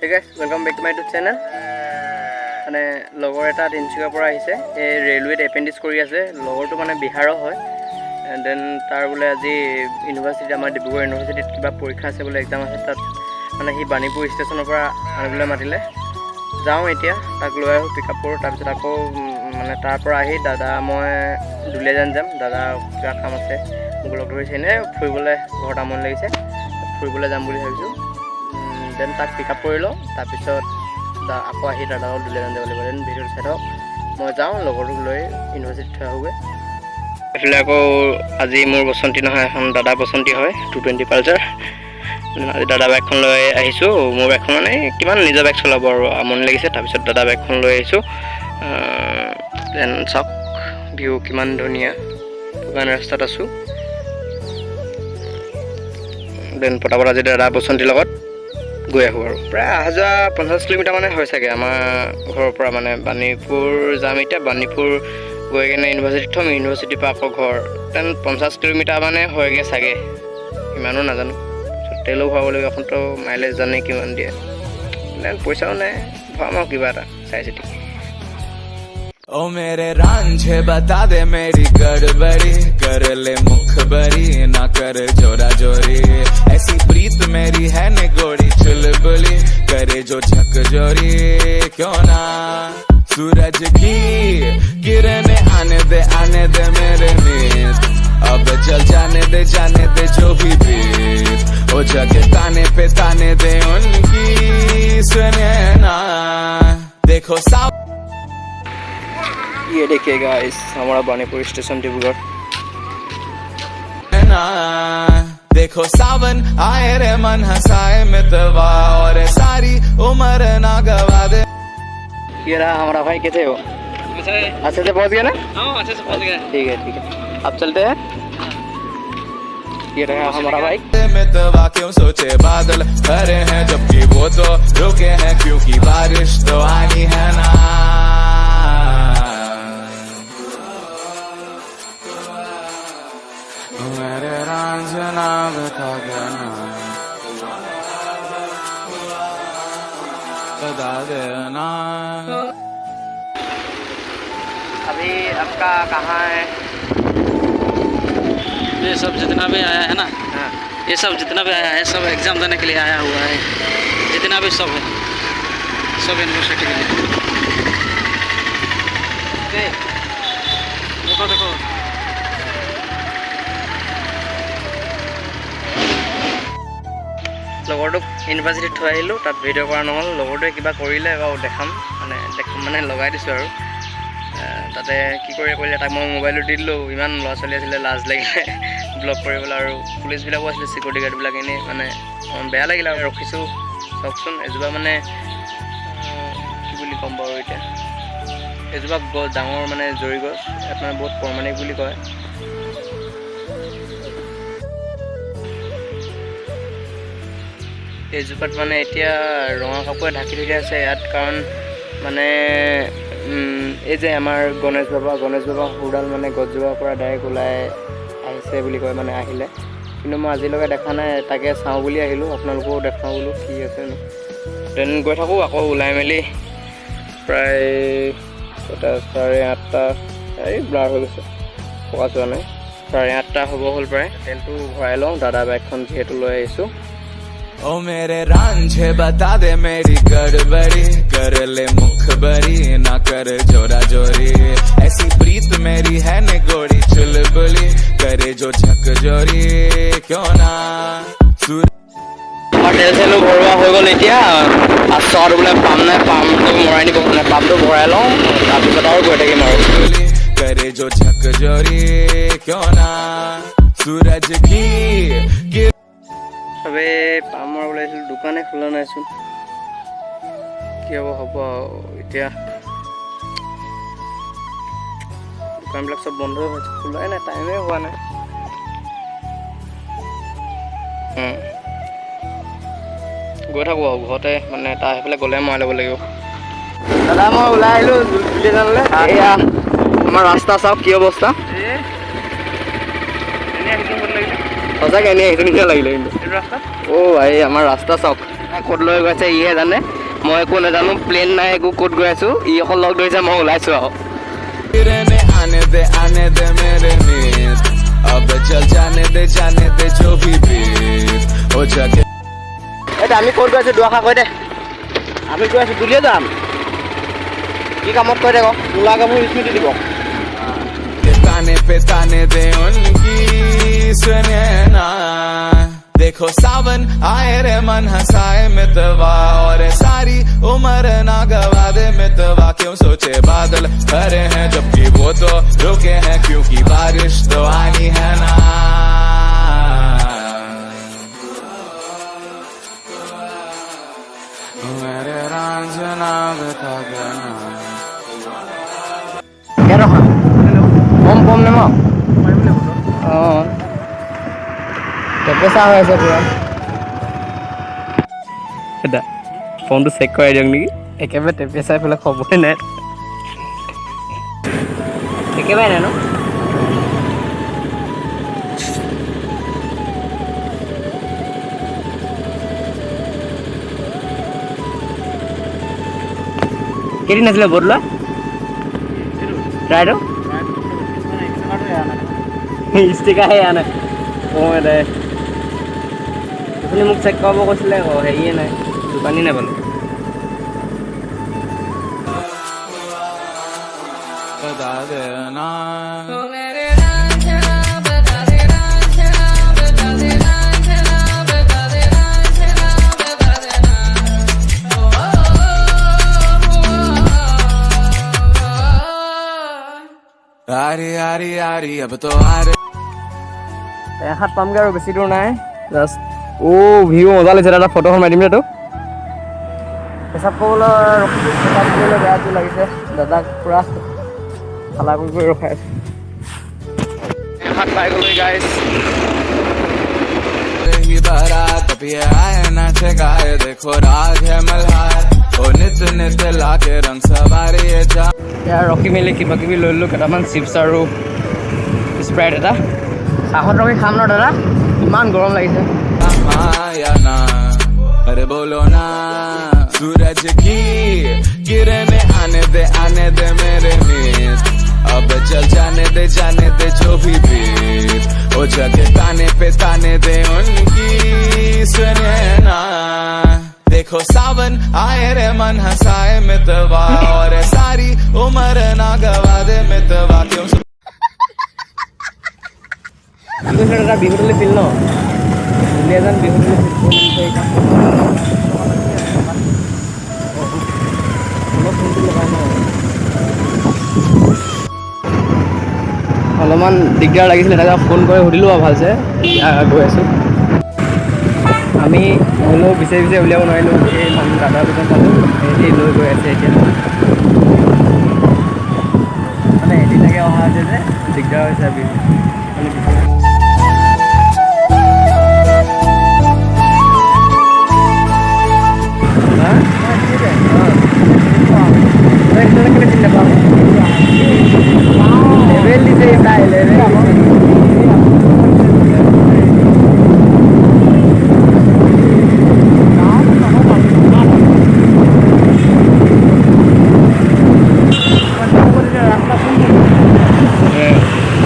Hey guys, welcome back to my YouTube channel. মানে লগৰ এটা তিনচুকীয়াৰ পৰা আহিছে এই ৰেলৱেত এপেন্ডিক্স কৰি আছে লগৰটো মানে বিহাৰৰ হয় এণ্ড দেন তাৰ বোলে আজি ইউনিভাৰ্চিটি আমাৰ ডিব্ৰুগড় ইউনিভাৰ্চিটিত কিবা পৰীক্ষা আছে বোলে এক্সাম আছে তাত মানে সি বাণীপুৰ ষ্টেচনৰ পৰা আনিবলৈ মাতিলে যাওঁ এতিয়া তাক লৈ আহোঁ পিক আপ কৰোঁ তাৰপিছত আকৌ মানে তাৰ পৰা আহি দাদা মই দুলিয়াজান যাম দাদা কিবা কাম আছে মোক লগ ধৰিছে এনে ফুৰিবলৈ ঘৰত আমনি লাগিছে ফুৰিবলৈ যাম বুলি ভাবিছোঁ দেন তাক পিক আপ কৰি লওঁ তাৰপিছত আকৌ আহি দাদাক দুলিয়াজান যাব লাগিব দেন ভিডিঅ'টো চাই থাকক মই যাওঁ লগৰটোক লৈ ইউনিভাৰ্চিটিত থৈ আহোঁগৈ এইফালে আকৌ আজি মোৰ বসন্তী নহয় এখন দাদা বসন্তী হয় 220 পালচাৰ আজি দাদা বাইকখন লৈ আহিছোঁ মোৰ বাইকখন মানে কিমান নিজৰ বাইক চলাব আৰু আমনি লাগিছে তাৰপিছত দাদা বাইকখন লৈ আহিছোঁ দেন চাওক ভিউ কিমান ধুনীয়া দোকান ৰাস্তাত আছোঁ দেন পটাপট আজি দাদা বসন্তীৰ লগত গৈ আহোঁ আৰু প্ৰায় অহা যোৱা 50 কিলোমিটাৰ মানে হয় চাগে আমাৰ ঘৰৰ পৰা মানে বাণীপুৰ যাম এতিয়া বাণীপুৰ গৈ কিনে ইউনিভাৰ্চিটিত থ'ম ইউনিভাৰ্চিটিৰ পৰা আকৌ ঘৰ দেন 50 কিলোমিটাৰ মানে হয়গৈ চাগে ইমানো নাজানো তেলো ভৰাব লাগিব এখনতো মাইলেজ জানে কিমান দিয়ে দেন পইচাও নাই ভৰাম আৰু কিবা এটা চাই চিতি ओ मेरे रांझे बता दे मेरी गड़बड़ी कर ले मुखबरी ना कर जोरा जोरी ऐसी प्रीत मेरी है ने गोरी चुलबुली करे जो झक जोरी क्यों ना सूरज की किरणें आने दे मेरे मीत अब चल जाने दे जो भी बीत ओ जगे ताने पे ताने दे उनकी सुने ना देखो सा ये देखिए गाइस हमारा बानीपुर स्टेशन डिब्रूगढ़ देखो सावन आए रे मन हंसाए मितवा और सारी उम्र ना गवा दे ये रहा हमारा भाई कैसे हो अच्छे से पहुंच गया ना हाँ अच्छे से पहुंच गया ठीक है अब चलते हैं ये रहा हमारा भाई मितवा क्यों सोचे बादल भरे हैं जबकि वो तो रुके हैं क्योंकि बारिश तो आनी है ना मेरे रांझना बता देना अभी आपका कहाँ है ये सब जितना भी आया है ना हाँ ये सब जितना भी आया है सब एग्ज़ाम देने के लिए आया हुआ है जितना भी सब है सब यूनिवर्सिटी के लिए देखो देखो লগৰটোক ইউনিভাৰ্চিটিত থৈ আহিলোঁ তাত ভিডিঅ' কৰা নহ'ল লগৰটোৱে কিবা কৰিলে বাৰু দেখাম মানে লগাই দিছোঁ আৰু তাতে কি কৰিলে তাক মই মোবাইলটো দি দিলোঁ ইমান ল'ৰা ছোৱালী আছিলে লাজ লাগিলে ব্লগ কৰিবলৈ আৰু পুলিচবিলাকো আছিলে চিকিউৰিটি গাৰ্ডবিলাক এনেই মানে বেয়া লাগিলে আৰু ৰখিছোঁ চাওকচোন এজোপা মানে কি বুলি ক'ম বাৰু এতিয়া এজোপা গছ ডাঙৰ মানে জৰি গছ ইয়াত মানে বহুত পৰমাণিক বুলি কয় এইজোপাত মানে এতিয়া ৰঙা কাপোৰে ঢাকি থৈ দিয়া আছে ইয়াত কাৰণ মানে এই যে আমাৰ গণেশ বাবা সৰুডাল মানে গছজোপাৰ পৰা ডাইৰেক্ট ওলাই আহিছে বুলি কয় মানে আহিলে কিন্তু মই আজিলৈকে দেখা নাই তাকে চাওঁ বুলি আহিলোঁ আপোনালোকেও দেখাওঁ বোলো কি আছে দেন গৈ থাকোঁ আকৌ ওলাই মেলি প্ৰায় 8:30 এই ব্লাৰ হৈ গৈছে পকা চোৱা নাই 8:30 হ'ব হ'ল প্ৰায় তেলটো ভৰাই লওঁ দাদা বাইকখন যিহেতু লৈ আহিছোঁ ओ मेरे रांझे बता दे मेरी गड़बड़ी कर ले मुखबरी ना कर जोरा जोरी ऐसी प्रीत मेरी है ने गोरी चुलबुली करे जो झक जोरी क्यों ना তেল চেলো ভৰোৱা হৈ গ'ল এতিয়া চৰ বোলে পাম নাই পামটো মৰাই নিব মানে পামটো ভৰাই লওঁ তাৰপিছত আৰু গৈ থাকিম আৰু करे जो झक जोरी क्यों ना सूरज की চবে পামৰ ওলাইছিলোঁ দোকানে খোলা নাইচোন কি হ'ব এতিয়া দোকানবিলাক চব বন্ধ হৈ আছে খোলাই নাই টাইমে হোৱা নাই গৈ থাকোঁ আৰু ঘৰতে মানে তাৰ সেইফালে গ'লে মই ল'ব লাগিব দাদা মই ওলাই আহিলোঁ দুলিয়াজানলৈ এয়া আমাৰ ৰাস্তা চাওক কি অৱস্থা সঁচাকৈ এনেই আহিছোঁ নিচিনা লাগিলে কিন্তু অ' ভাই আমাৰ ৰাস্তা চাওক ক'ত লৈ গৈছে ইহে জানে, মই একো নাজানো। প্লেন নাই, একো ক'ত গৈ আছোঁ, ই অকল লগ ধৰিছে, মই ওলাইছোঁ আৰু। आने दे मेरे नींद, अब चल जाने दे जो भी बीत हो जाके। এতিয়া আমি ক'ত গৈ আছোঁ দুআষাৰ কৈ দে। আমি গৈ আছোঁ দুলিয়াজান। কি কামত কৈ দে ক, ওলা কামবোৰ স্মৃতি দিব। ताने पे ताने दे उनकी सुने ना, देखो सावन आए रे मन हंसाए मितवा, और सारी उम्र ना गवा दे मितवा। क्यों सोचे बादल भरे हैं जबकि वो तो रुके हैं, क्योंकि बारिश तो आनी है ना। मेरे रांझना बता देना কম কম নে মই অঁ টেপেচা হৈ আছে পুৰা। এটা ফোনটো চেক কৰাই দিয়ক নেকি, একেবাৰে টেপেচা এইফালে খবৰে নাই, একেবাৰে নাই ন। কেইদিন আছিলে ব'ত লোৱা ট্ৰাইটো ষ্টিকাৰহে আনে। অঁ দে আপুনি মোক চেক কৰাব কৈছিলে আকৌ, হেৰিয়ে নাই, দোকানী নাপালোঁ। बता देना आरी आरी आरी अब तो आरे এহাত পামগৈ আৰু বেছি দূৰ নাই, জাষ্ট অ' ভিউ মজা লাগিছে। দাদা ফটোখন মাৰি দিম দে তোক। পেচাব কৰিবলৈ পেচাব কৰিবলৈ বেয়াটো লাগিছে, দাদাক পূৰা খালা কৰি ৰখাই আছে। এহাত পাই গ'লো গাইছ। ही बारात अब ये आए नाचे गाए, देखो राग है मल्हार ओ नित नित लाके रंग सवारी ये जा। এতিয়া ৰখি মেলি কিবা কিবি লৈ ল'লোঁ, কেইটামান চিপছ আৰু স্প্ৰাইট এটা। চাহত ৰখি খাম ন দাদা, ইমান গৰম লাগিছে। या ना अरे बोलो ना, सूरज की किरणें आने दे मेरे नींद, अब चल जाने दे जो भी बीत हो जाके। ताने पे ताने दे उनकी सुने ना, देखो सावन आए रे मन हंसाए मितवा, और सारी उम्र ना गवा दे मितवा। क्यों দাদা বিহুতলী ফিল ন, দুলিয়াজান বিহুতলী ফিল অলপমান দিগদাৰ লাগিছিলে, তাকে ফোন কৰি সুধিলোঁ আৰু ভালছে। গৈ আছোঁ আমি, হ'লেও বিচাৰি উলিয়াব নোৱাৰিলোঁ। এই মানুহ দাদা দুজন পালোঁ, সিহঁতি লৈ গৈ আছে এতিয়া। মানে এদিনাকে অহা হৈছে যে দিগদাৰ হৈছে বিহু মানে বিহু। লেভেল দিছে তাই, লেভেল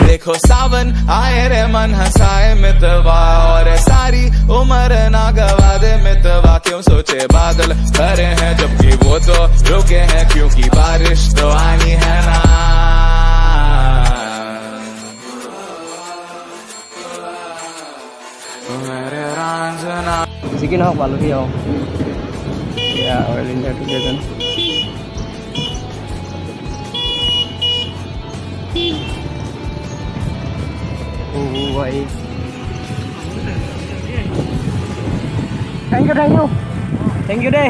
देखो सावन आए रे मन हंसाए मितवा, और सारी उम्र ना गवा दे मितवा। क्यों सोचे बादल भरे हैं जबकि वो तो रुके हैं, क्योंकि बारिश तो आनी है ना। मेरे रांझना যিকি নহওক পালোহি আৰু এয়া অইলিণ্ডিয়া দুলিয়াজান। ভাই থেংক ইউ দেই।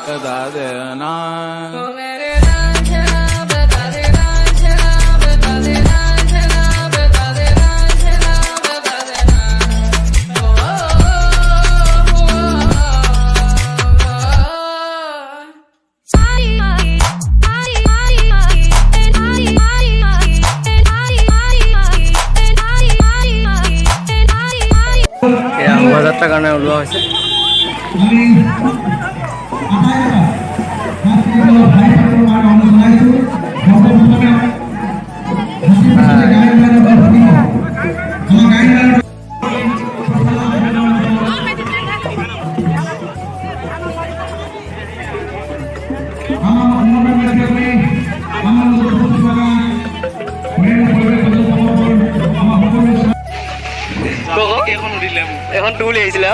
बता देना শোভাযাত্ৰাৰ কাৰণে ওলোৱা হৈছে। এখন টুল আহিছিলে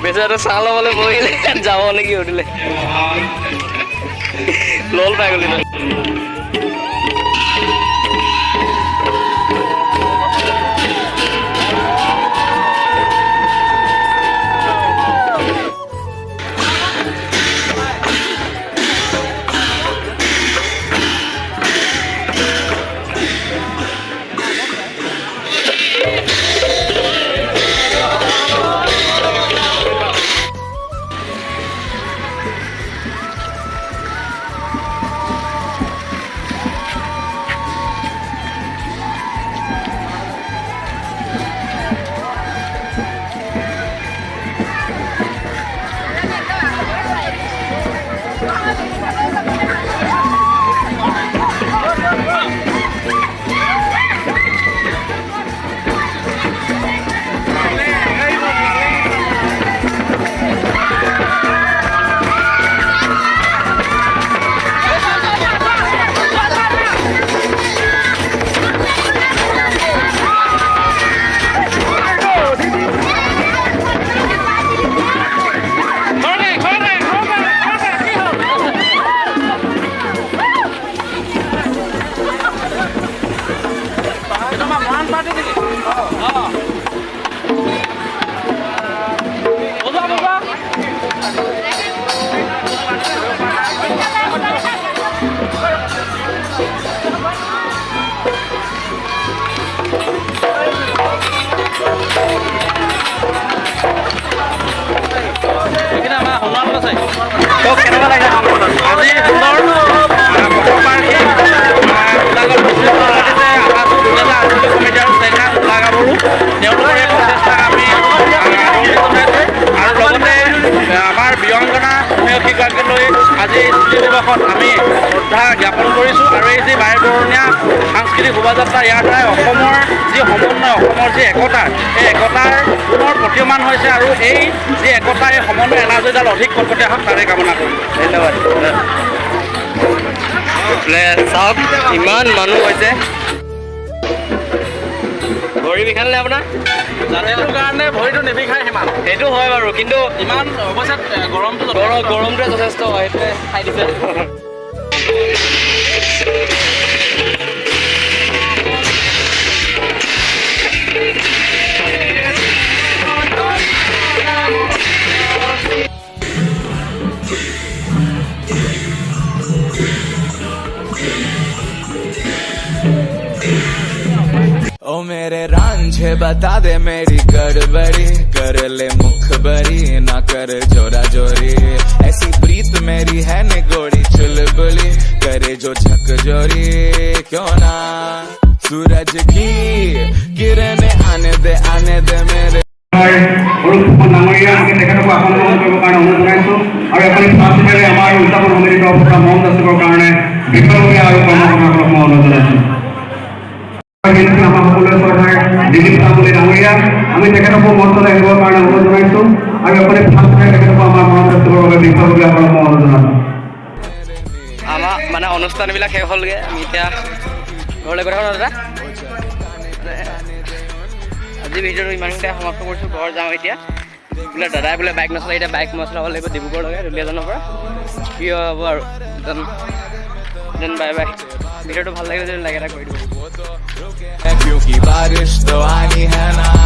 বেচাৰাটো চাহ ল'বলৈ বহিলে যাব নেকি সুধিলে লল পাই গ'লি। আজি স্মৃতি দিৱসত আমি শ্ৰদ্ধা জ্ঞাপন কৰিছোঁ আৰু এই যি বাৰেবৰণীয়া সাংস্কৃতিক শোভাযাত্ৰা ইয়াৰ দ্বাৰাই অসমৰ যি সমন্বয় অসমৰ যি একতা এই একতাৰ পুনৰ প্ৰতীয়মান হৈছে আৰু এই যি একতা এই সমন্বয় এনাজৰীডাল অধিক কটকটীয়া হওক তাৰে কামনা কৰিম। ধন্যবাদ। চাওক ইমান মানুহ হৈছে ভৰি বিষালে আপোনাৰ জাতিটোৰ কাৰণে ভৰিটো নিবিষায় সিমান সেইটো হয় বাৰু কিন্তু ইমান অৱস্থাত গৰমটোৱে যথেষ্ট হয় সেইটোৱে খাই দিছে। ओ मेरे रांझे बता दे मेरी गड़बड़ी कर ले मुखबरी ना कर जोरा जोरी ऐसी प्रीत मेरी है निगोड़ी चुलबुली करे जो झकझोरी क्यों ना सूरज की किरणें आने दे मेरे ডাঙৰীয়া আমি তেখেতকো আসন গ্ৰহণ কৰিবৰ কাৰণে অনুৰোধ জনাইছোঁ আৰু এখনি ফাৰ্ষ্টমেৰে আমাৰ উদযাপন সমিতিৰ তৰফৰ পৰা মন যাচিবৰ কাৰণে বিপ্লৱীয় আৰু কৰ্মকৰ্তাসকলক মই অনুৰোধ জনাইছোঁ। আমাৰ সকলোৰে শ্ৰদ্ধাৰ দিলীপ তামুলী ডাঙৰীয়া আমি তেখেতকো মঞ্চলৈ আহিবৰ কাৰণে অনুৰোধ জনাইছোঁ আৰু এখনি ফাৰ্ষ্টমেৰে তেখেতকো আমাৰ মন যাচিবৰ বাবে বিপ্লৱীসকলক মই অনুৰোধ জনাইছোঁ। আমাৰ মানে অনুষ্ঠানবিলাক শেষ হ'লগৈ আমি এতিয়া ঘৰলৈ গৈ থাকোঁ দাদা। আজি ভিডিঅ'টো ইমানখিনিতে সমাপ্ত কৰিছোঁ। ঘৰ যাওঁ এতিয়া বোলে দাদাই বোলে বাইক নচলাই এতিয়া বাইক মই চলাব লাগিব ডিব্ৰুগড়লৈকে দুলীয়াজানৰ পৰা কি হ'ব আৰু দেন বাই বাই। ভিডিঅ'টো ভাল লাগিলে যদি লাইক এটা কৰি দিব। क्योंकि बारिश तो आनी है ना।